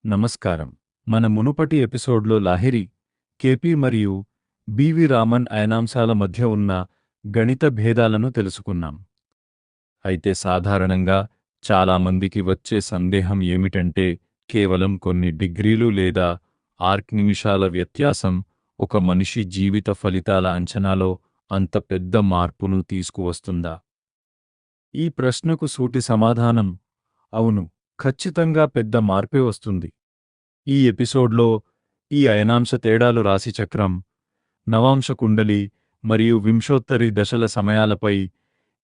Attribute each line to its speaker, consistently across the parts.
Speaker 1: నమస్కారం. మన మునుపటి ఎపిసోడ్లో లాహిరి, కెపి మరియు బివి రామన్ అయనాంశాల మధ్య ఉన్న గణిత భేదాలను తెలుసుకున్నాం. అయితే సాధారణంగా చాలామందికి వచ్చే సందేహం ఏమిటంటే కేవలం కొన్ని డిగ్రీలు లేదా ఆర్క్ నిమిషాల వ్యత్యాసం ఒక మనిషి జీవిత ఫలితాల అంచనాలో అంత పెద్ద మార్పును తీసుకువస్తుందా? ఈ ప్రశ్నకు సూటి సమాధానం అవును, ఖచ్చితంగా పెద్ద మార్పే వస్తుంది. ఈ ఎపిసోడ్లో ఈ అయనాంశ తేడాలు రాశిచక్రం, నవాంశ కుండలి మరియు వింశోత్తరి దశల సమయాలపై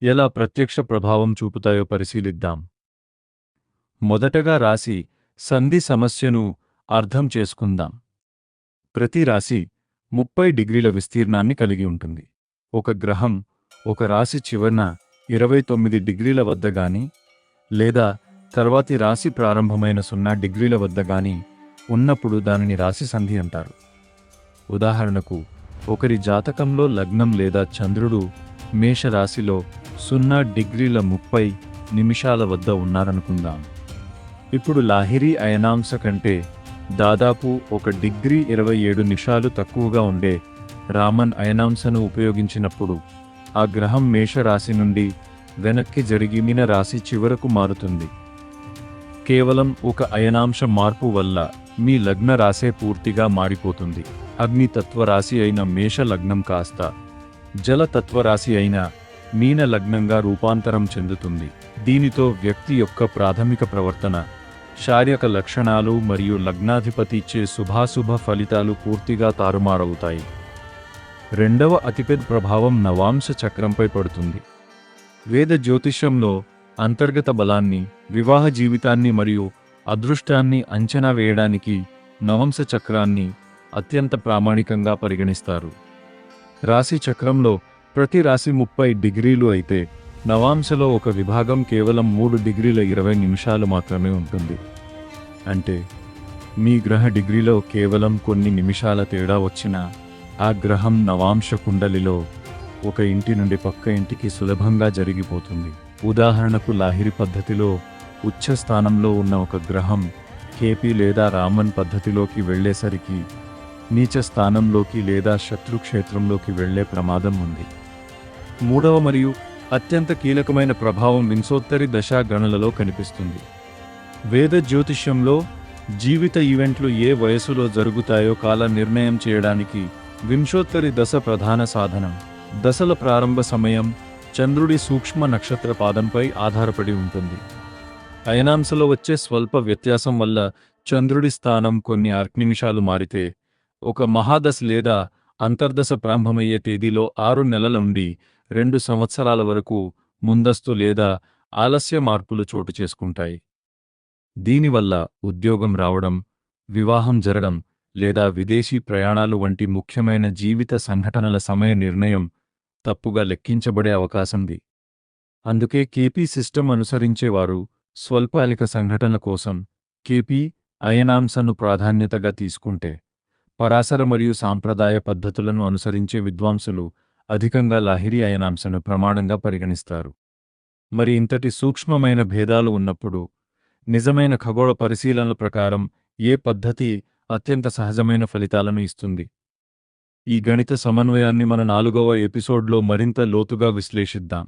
Speaker 1: ఎలా ప్రత్యక్ష ప్రభావం చూపుతాయో పరిశీలిద్దాం. మొదటగా రాశి సంధి సమస్యను అర్థం చేసుకుందాం. ప్రతి రాశి 30 డిగ్రీల విస్తీర్ణాన్ని కలిగి ఉంటుంది. ఒక గ్రహం ఒక రాశి చివరన 29 డిగ్రీల వద్ద గాని లేదా తర్వాతి రాశి ప్రారంభమైన 0 డిగ్రీల వద్ద గాని ఉన్నప్పుడు దానిని రాశి సంధి అంటారు. ఉదాహరణకు, ఒకరి జాతకంలో లగ్నం లేదా చంద్రుడు మేషరాశిలో 0 డిగ్రీల 30 నిమిషాల వద్ద ఉన్నారనుకుందాం. ఇప్పుడు లాహిరి అయనాంశ కంటే దాదాపు 1 డిగ్రీ 27 నిమిషాలు తక్కువగా ఉండే రామన్ అయనాంశను ఉపయోగించినప్పుడు ఆ గ్రహం మేషరాశి నుండి వెనక్కి జరిగి మీన రాశి చివరకు మారుతుంది. కేవలం ఒక అయనాంశ మార్పు వల్ల మీ లగ్న రాశే పూర్తిగా మారిపోతుంది. అగ్నితత్వరాశి అయిన మేష లగ్నం కాస్త జలతత్వరాశి అయిన మీన లగ్నంగా రూపాంతరం చెందుతుంది. దీనితో వ్యక్తి యొక్క ప్రాథమిక ప్రవర్తన, శారీరక లక్షణాలు మరియు లగ్నాధిపతి ఇచ్చే శుభాశుభ ఫలితాలు పూర్తిగా తారుమారవుతాయి. రెండవ అతిపెద్ద ప్రభావం నవాంశ చక్రంపై పడుతుంది. వేద జ్యోతిష్యంలో అంతర్గత బలాన్ని, వివాహ జీవితాన్ని మరియు అదృష్టాన్ని అంచనా వేయడానికి నవంశ చక్రాన్ని అత్యంత ప్రామాణికంగా పరిగణిస్తారు. రాశి చక్రంలో ప్రతి రాశి 30 డిగ్రీలు అయితే నవాంశలో ఒక విభాగం కేవలం 3 డిగ్రీల 20 నిమిషాలు మాత్రమే ఉంటుంది. అంటే మీ గ్రహ డిగ్రీలో కేవలం కొన్ని నిమిషాల తేడా వచ్చినా ఆ గ్రహం నవాంశ కుండలిలో ఒక ఇంటి నుండి పక్క ఇంటికి సులభంగా జరిగిపోతుంది. ఉదాహరణకు, లాహిరి పద్ధతిలో ఉచ్చ స్థానంలో ఉన్న ఒక గ్రహం కేపి లేదా రామన్ పద్ధతిలోకి వెళ్లేసరికి నీచ స్థానంలోకి లేదా శత్రుక్షేత్రంలోకి వెళ్లే ప్రమాదం ఉంది. మూడవ మరియు అత్యంత కీలకమైన ప్రభావం వింశోత్తరి దశా గణనలలో కనిపిస్తుంది. వేద జ్యోతిష్యంలో జీవిత ఈవెంట్లు ఏ వయసులో జరుగుతాయో కాల నిర్ణయం చేయడానికి వింశోత్తరి దశ ప్రధాన సాధనం. దశల ప్రారంభ సమయం చంద్రుడి సూక్ష్మ నక్షత్ర పాదంపై ఆధారపడి ఉంటుంది. అయనాంశలో వచ్చే స్వల్ప వ్యత్యాసం వల్ల చంద్రుడి స్థానం కొన్ని ఆర్క్ నిమిషాలు మారితే ఒక మహాదశ లేదా అంతర్దశ ప్రారంభమయ్యే తేదీలో 6 నెలల నుండి 2 సంవత్సరాల వరకు ముందస్తు లేదా ఆలస్య మార్పులు చోటు చేసుకుంటాయి. దీనివల్ల ఉద్యోగం రావడం, వివాహం జరగడం లేదా విదేశీ ప్రయాణాలు వంటి ముఖ్యమైన జీవిత సంఘటనల సమయ నిర్ణయం తప్పుగా లెక్కించబడే అవకాశంది. అందుకే కేపీ సిస్టమ్ అనుసరించేవారు స్వల్పకాలిక సంఘటన కోసం కేపీ అయనాంశను ప్రాధాన్యతగా తీసుకుంటే, పరాశర మరియు సాంప్రదాయ పద్ధతులను అనుసరించే విద్వాంసులు అధికంగా లాహిరి అయనాంశను ప్రమాణంగా పరిగణిస్తారు. మరి ఇంతటి సూక్ష్మమైన భేదాలు ఉన్నప్పుడు నిజమైన ఖగోళ పరిశీలనల ప్రకారం ఏ పద్ధతి అత్యంత సహజమైన ఫలితాలను ఇస్తుంది? ఈ గణిత సమన్వయాన్ని మన 4వ ఎపిసోడ్లో మరింత లోతుగా విశ్లేషిద్దాం.